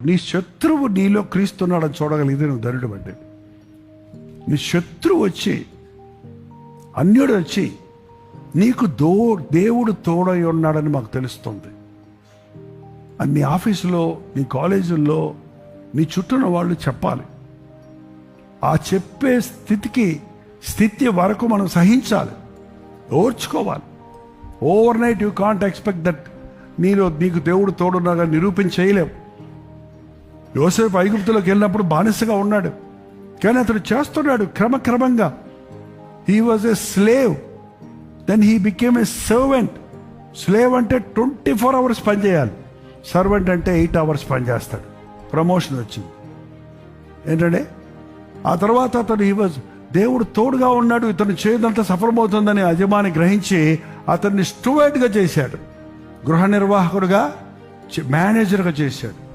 నీ శత్రువు నీలో క్రీస్తున్నాడని చూడగలిగితే నువ్వు ధనుడు అంటే. నీ శత్రువు వచ్చి, అన్యుడు వచ్చి నీకు దేవుడు తోడై ఉన్నాడని మాకు తెలుస్తుంది. అని నీ ఆఫీసులో, నీ కాలేజీల్లో, నీ చుట్టూన వాళ్ళు చెప్పాలి. ఆ చెప్పే స్థితి వరకు మనం సహించాలి, ఓర్చుకోవాలి. Overnight you can't expect that నీకు దేవుడు తోడున్నాగా నిరూపించేయలేవు. యోసేపు ఐగుప్తులోకి వెళ్ళినప్పుడు బానిసగా ఉన్నాడు, కానీ అతడు చేస్తున్నాడు క్రమక్రమంగా. He was a slave, then he became a servant. Slave అంటే 24 hours పనిచేయాలి, సర్వెంట్ అంటే 8 hours పనిచేస్తాడు. ప్రమోషన్ వచ్చింది ఏంటంటే, ఆ తర్వాత అతను దేవుడు తోడుగా ఉన్నాడు, ఇతను చేయదంతా సఫలమవుతుందని యజమాని గ్రహించి అతన్ని స్టూవర్డ్గా చేశాడు, గృహ నిర్వాహకుడుగా, మేనేజర్గా చేశాడు.